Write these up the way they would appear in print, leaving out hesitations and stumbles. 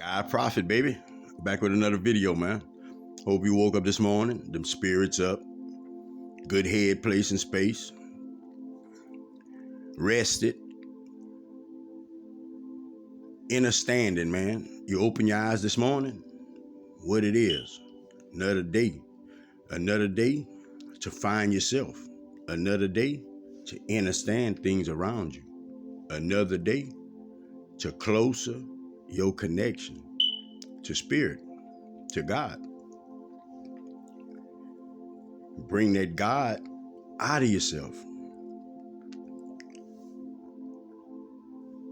God Prophet, baby. Back with another video, man. Hope you woke up this morning, them spirits up, good head, place, and space, rested, inner standing, man. You open your eyes this morning, what it is. Another day to find yourself. Another day to understand things around you. Another day to closer your connection to spirit, to God. Bring that God out of yourself.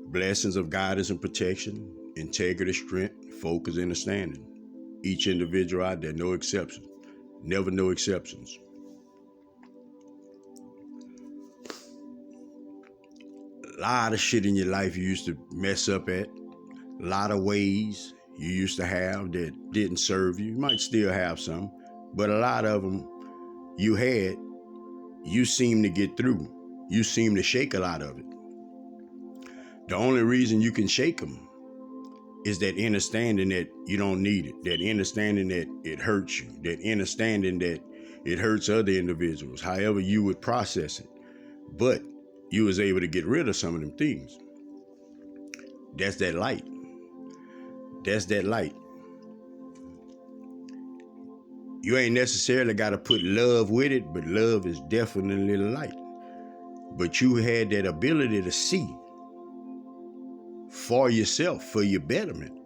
Blessings of guidance and protection, integrity, strength, focus, and understanding. Each individual out there, no exceptions. Never no exceptions. A lot of shit in your life you used to mess up at. A lot of ways you used to have that didn't serve you. You might still have some, but a lot of them you had, you seem to get through. You seem to shake a lot of it. The only reason you can shake them is that understanding that you don't need it, that understanding that it hurts you, that understanding that it hurts other individuals, however you would process it. But you was able to get rid of some of them things. That's that light. That's that light. You ain't necessarily got to put love with it, but love is definitely light. But you had that ability to see for yourself, for your betterment.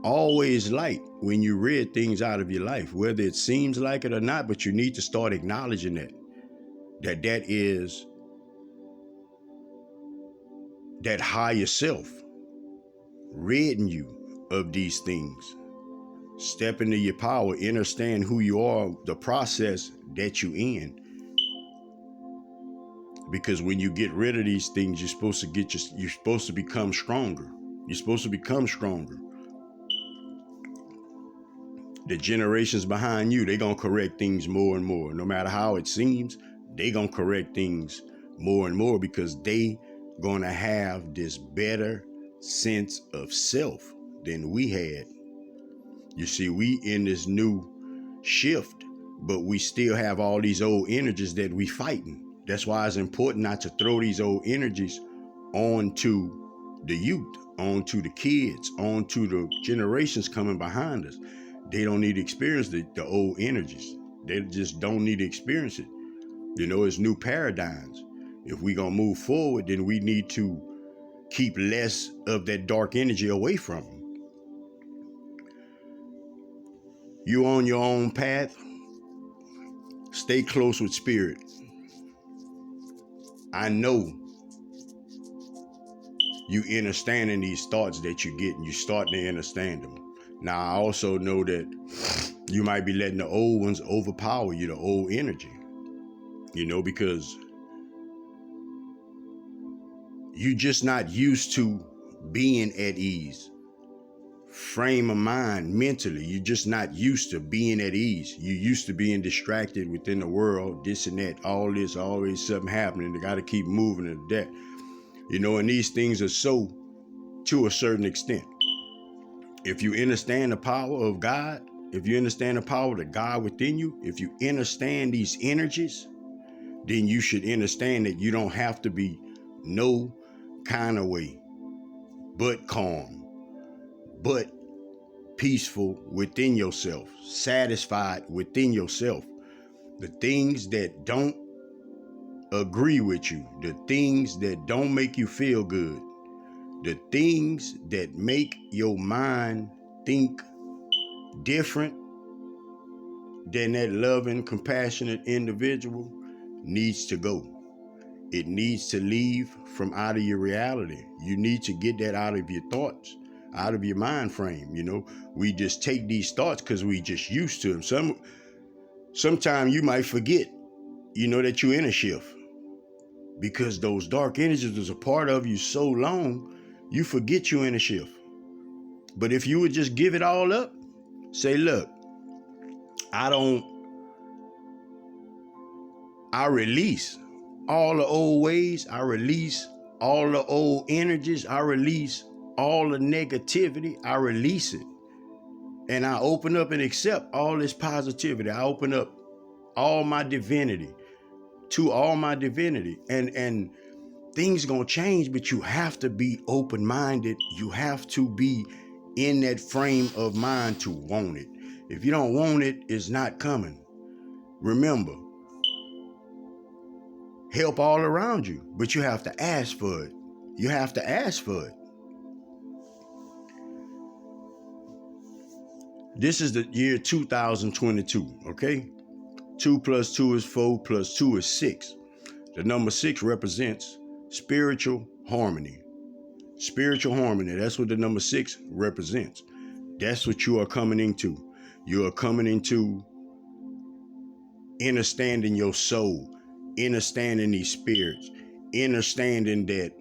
Always light when you read things out of your life, whether it seems like it or not, but you need to start acknowledging that is that higher self ridding you of these things. Step into your power, understand who you are, the process that you in. Because when you get rid of these things, you're supposed to become stronger. You're supposed to become stronger. The generations behind you, they're going to correct things more and more. No matter how it seems, they're going to correct things more and more because they going to have this better sense of self than we had. You see, we in this new shift, but we still have all these old energies that we fighting. That's why it's important not to throw these old energies onto the youth, onto the kids, onto the generations coming behind us. They don't need to experience the old energies. They just don't need to experience it. You know, it's new paradigms. If we're going to move forward, then we need to keep less of that dark energy away from them. You on your own path, stay close with spirit. I know you understanding these thoughts that you get and you starting to understand them. Now, I also know that you might be letting the old ones overpower you, the old energy, you know, because you're just not used to being at ease. Frame of mind, mentally, you're just not used to being at ease. You're used to being distracted within the world, this and that, all this, always something happening. They got to keep moving to that. You know, and these things are so to a certain extent. If you understand the power of God, if you understand the power of the God within you, if you understand these energies, then you should understand that you don't have to be no kind of way, but calm, but peaceful within yourself, satisfied within yourself. The things that don't agree with you, the things that don't make you feel good, the things that make your mind think different than that loving, compassionate individual needs to go. It needs to leave from out of your reality. You need to get that out of your thoughts, out of your mind frame. You know, we just take these thoughts because we just used to them. Sometimes you might forget, you know, that you're in a shift because those dark energies was a part of you so long, you forget you're in a shift. But if you would just give it all up, say, look, I release all the old ways. I release all the old energies. I release all the negativity, I release it. And I open up and accept all this positivity. I open up all my divinity to all my divinity. And things gonna change, but you have to be open-minded. You have to be in that frame of mind to want it. If you don't want it, it's not coming. Remember, help all around you, but you have to ask for it. You have to ask for it. This is the year 2022, okay? 2 plus 2 is 4 plus 2 is 6. The number 6 represents spiritual harmony. Spiritual harmony, that's what the number 6 represents. That's what you are coming into. You are coming into understanding your soul, understanding these spirits, understanding that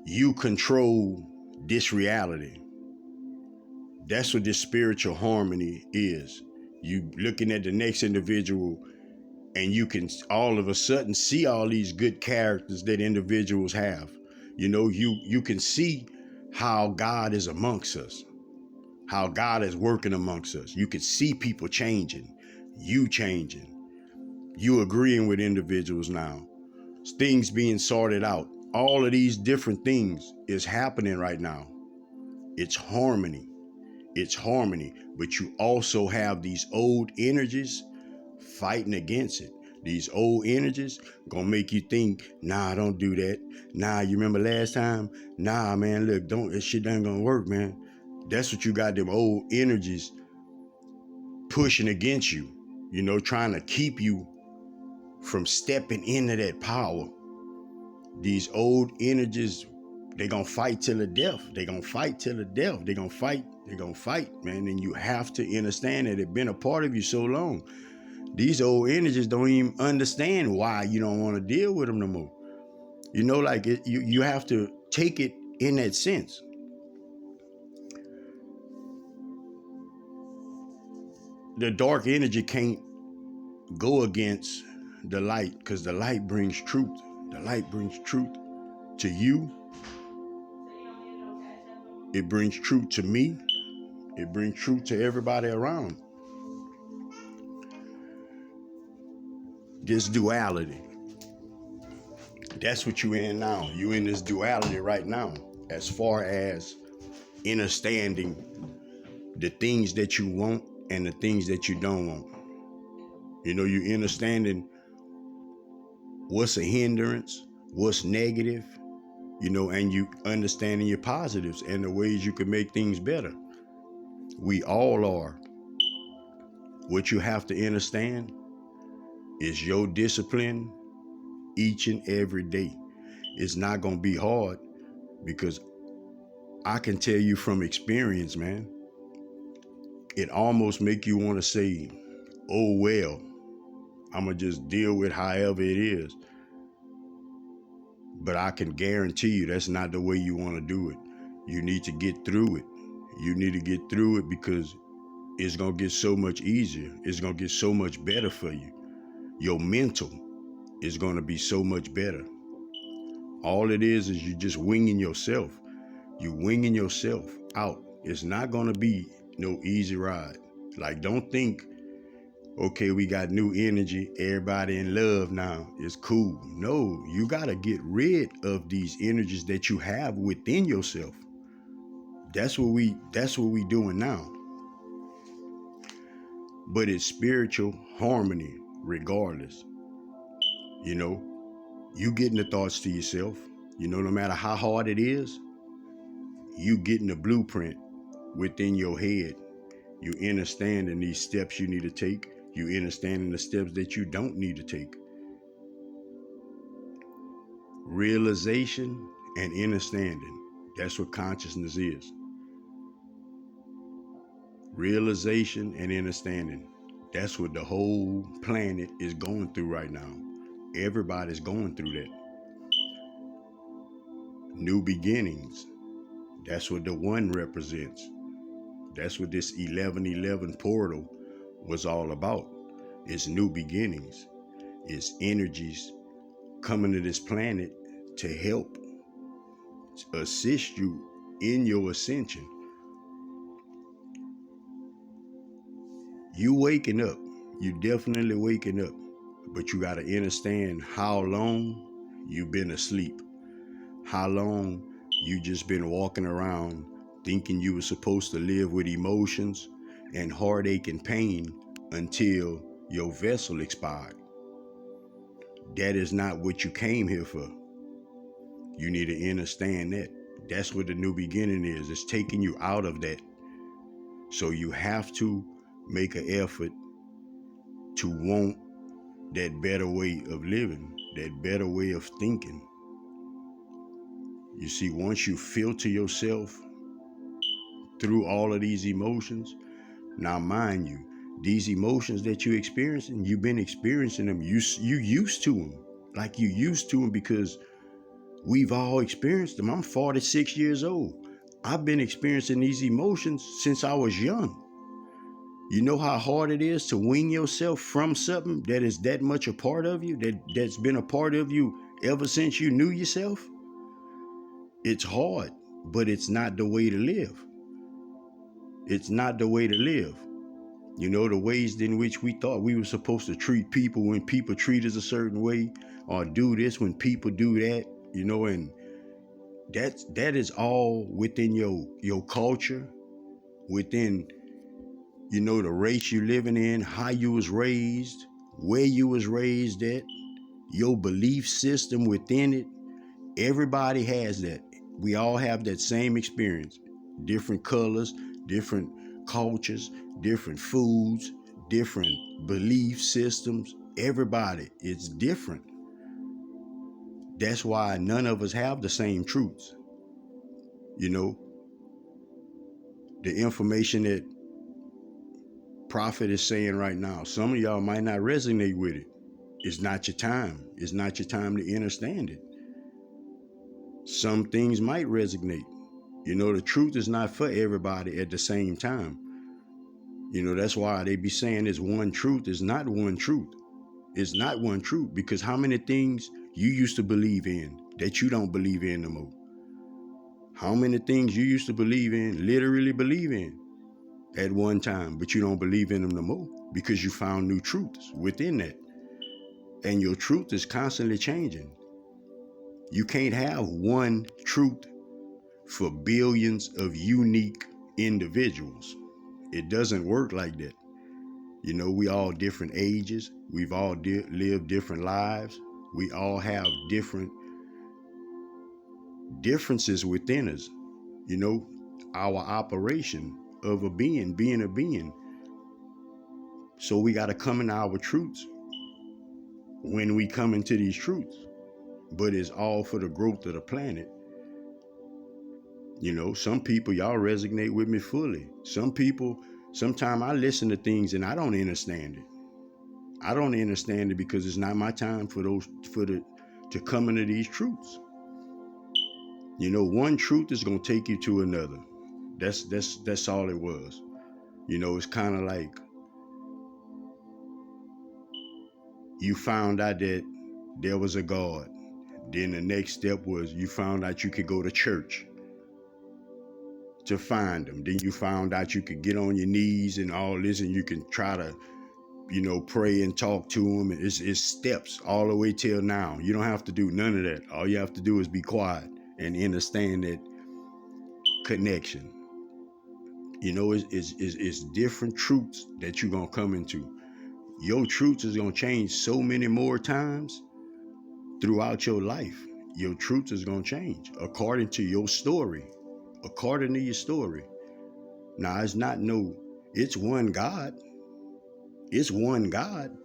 you control this reality. That's what this spiritual harmony is. You looking at the next individual and you can all of a sudden see all these good characters that individuals have. You know, you can see how God is amongst us, how God is working amongst us. You can see people changing, you changing, you agreeing with individuals now, things being sorted out. All of these different things is happening right now. It's harmony. It's harmony, but you also have these old energies fighting against it. These old energies gonna make you think, nah, don't do that. Nah, you remember last time? Nah, man, look, this shit ain't gonna work, man. That's what you got, them old energies pushing against you, you know, trying to keep you from stepping into that power. These old energies, they gonna fight till the death. They gonna fight till the death. They gonna fight, man. And you have to understand that it's been a part of you so long. These old energies don't even understand why you don't want to deal with them no more. You know, like you have to take it in that sense. The dark energy can't go against the light because the light brings truth. The light brings truth to you. It brings truth to me. It brings truth to everybody around. This duality. That's what you in now. You in this duality right now, as far as understanding the things that you want and the things that you don't want. You know, you understanding what's a hindrance, what's negative, you know, and you understanding your positives and the ways you can make things better. We all are. What you have to understand is your discipline each and every day. It's not going to be hard because I can tell you from experience, man, it almost make you want to say, oh, well, I'm going to just deal with however it is. But I can guarantee you that's not the way you want to do it. You need to get through it. You need to get through it because it's going to get so much easier. It's going to get so much better for you. Your mental is going to be so much better. All it is you just winging yourself. You winging yourself out. It's not going to be no easy ride. Like, don't think, okay, we got new energy, everybody in love now, it's cool. No, you got to get rid of these energies that you have within yourself. That's what we doing now. But it's spiritual harmony regardless. You know, you getting the thoughts to yourself, you know, no matter how hard it is, you getting the blueprint within your head. You understanding these steps you need to take. You understanding the steps that you don't need to take. Realization and understanding. That's what consciousness is. Realization and understanding. That's what the whole planet is going through right now. Everybody's going through that. New beginnings. That's what the 1 represents. That's what this 1111 portal was all about. It's new beginnings. It's energies coming to this planet to help assist you in your ascension. You waking up. You definitely waking up. But you got to understand how long you've been asleep. How long you just been walking around thinking you were supposed to live with emotions and heartache and pain until your vessel expired. That is not what you came here for. You need to understand that. That's what the new beginning is. It's taking you out of that. So you have to make an effort to want that better way of living, that better way of thinking. You see, once you filter yourself through all of these emotions, now mind you, these emotions that you're experiencing, you've been experiencing them. You used to them, like you used to them, because we've all experienced them. I'm 46 years old. I've been experiencing these emotions since I was young. You know how hard it is to wean yourself from something that is that much a part of you, that's been a part of you ever since you knew yourself? It's hard, but it's not the way to live. It's not the way to live. You know, the ways in which we thought we were supposed to treat people when people treat us a certain way, or do this when people do that, you know, and that is all within your culture, within, you know, the race you living in, how you was raised, where you was raised at, your belief system within it. Everybody has that. We all have that same experience. Different colors, different cultures, different foods, different belief systems. Everybody, it's different. That's why none of us have the same truths. You know, the information that Prophet is saying right now, some of y'all might not resonate with it. It's not your time. It's not your time to understand it. Some things might resonate. You know, the truth is not for everybody at the same time. You know, that's why they be saying it's one truth. It's not one truth. It's not one truth, because how many things you used to believe in that you don't believe in no more? How many things you used to believe in, literally believe in at one time, but you don't believe in them no more because you found new truths within that. And your truth is constantly changing. You can't have one truth for billions of unique individuals. It doesn't work like that. You know, we all different ages. We've all lived different lives. We all have different differences within us. You know, our operation of being a being. So we got to come into our truths when we come into these truths. But it's all for the growth of the planet. You know, some people, y'all resonate with me fully. Some people, sometimes I listen to things and I don't understand it. I don't understand it because it's not my time to come into these truths. You know, one truth is gonna take you to another. That's all it was. You know, it's kind of like you found out that there was a God. Then the next step was you found out you could go to church to find him. Then you found out you could get on your knees and all this, and you can try to, you know, pray and talk to him. It's steps all the way till now. You don't have to do none of that. All you have to do is be quiet and understand that connection. You know, it's different truths that you're gonna come into. Your truth is gonna change so many more times throughout your life. Your truth is gonna change according to your story. According to your story. Now, it's not it's one God. It's one God.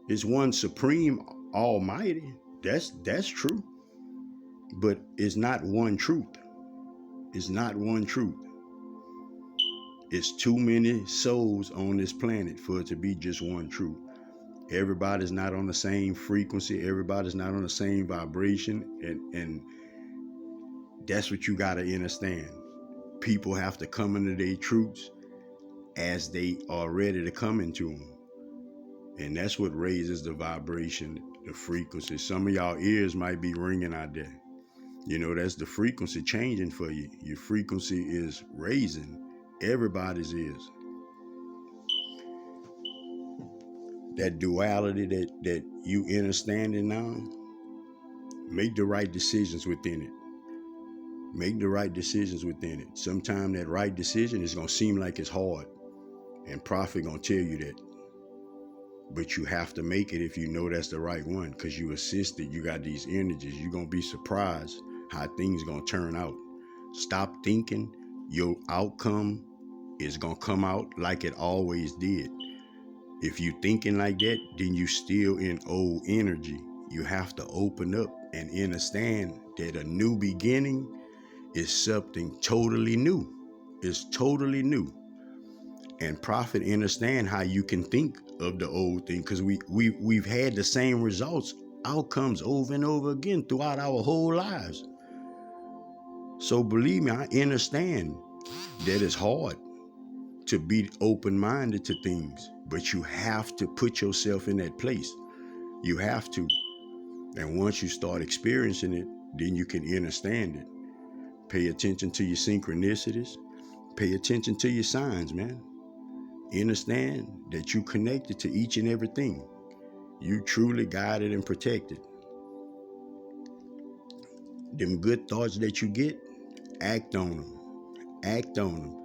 It's one supreme almighty. That's true. But it's not one truth. It's not one truth. It's too many souls on this planet for it to be just one truth. Everybody's not on the same frequency. Everybody's not on the same vibration. And that's what you got to understand. People have to come into their truths as they are ready to come into them. And that's what raises the vibration, the frequency. Some of y'all ears might be ringing out there. That's the frequency changing for you. Your frequency is raising. Everybody's is. That duality that you understanding now, make the right decisions within it. Make the right decisions within it. Sometimes that right decision is going to seem like it's hard. And Prophet going to tell you that. But you have to make it if you know that's the right one, because you assisted, you got these energies. You're going to be surprised how things going to turn out. Stop thinking your outcome is going to come out like it always did. If you thinking like that, then you still in old energy. You have to open up and understand that a new beginning is something totally new. It's totally new. And Prophet understand how you can think of the old thing, because we've had the same results, outcomes over and over again throughout our whole lives. So believe me, I understand that it's hard to be open-minded to things, but you have to put yourself in that place. You have to. And once you start experiencing it, then you can understand it. Pay attention to your synchronicities. Pay attention to your signs, man. Understand that you connected to each and everything. You truly guided and protected. Them good thoughts that you get, act on them. Act on them.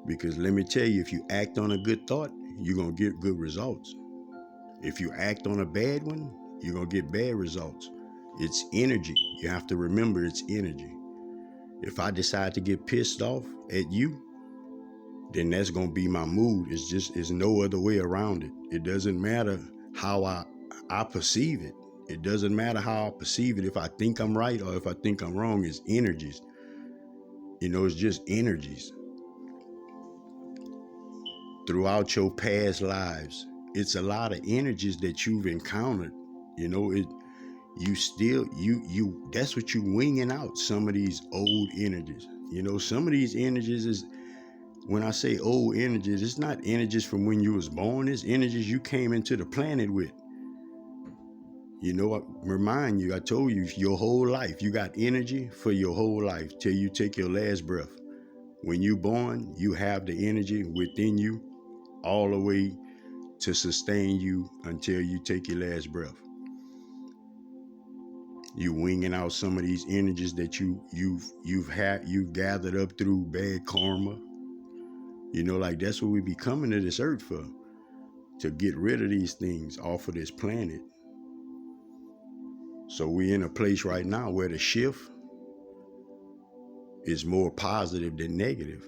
Because let me tell you, if you act on a good thought, you're going to get good results. If you act on a bad one, you're going to get bad results. It's energy. You have to remember it's energy. If I decide to get pissed off at you, then that's going to be my mood. It's no other way around it. It doesn't matter how I perceive it. It doesn't matter how I perceive it. If I think I'm right or if I think I'm wrong, it's energies. It's just energies. Throughout your past lives, it's a lot of energies that you've encountered. That's what you winging out, some of these old energies. Some of these energies is, when I say old energies, it's not energies from when you was born. It's energies you came into the planet with. I remind you, I told you, your whole life, you got energy for your whole life till you take your last breath. When you're born, you have the energy within you all the way to sustain you until you take your last breath. You winging out some of these energies that you've gathered up through bad karma. That's what we be coming to this earth for, to get rid of these things off of this planet. So we're in a place right now where the shift is more positive than negative.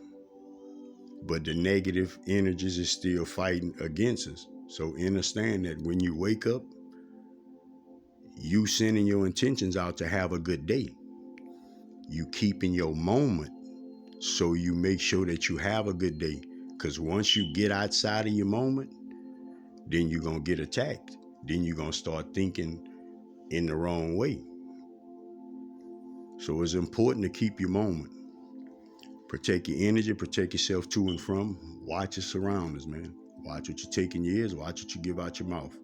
But the negative energies is still fighting against us. So understand that when you wake up, you sending your intentions out to have a good day. You keeping your moment so you make sure that you have a good day. Because once you get outside of your moment, then you're going to get attacked. Then you're going to start thinking in the wrong way. So it's important to keep your moment. Protect your energy, protect yourself to and from. Watch your surroundings, man. Watch what you take in your ears, watch what you give out your mouth.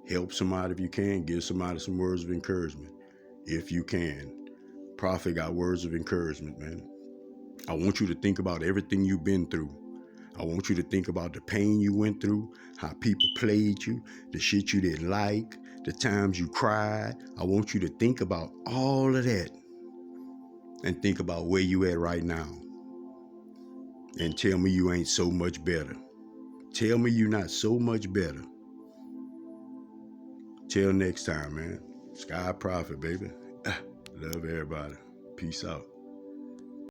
Help somebody if you can. Give somebody some words of encouragement if you can. Prophet got words of encouragement, man. I want you to think about everything you've been through. I want you to think about the pain you went through, how people played you, the shit you didn't like, the times you cried. I want you to think about all of that and think about where you at right now. And tell me you ain't so much better. Tell me you're not so much better. Till next time, man. Sky Prophet, baby. Love everybody. Peace out.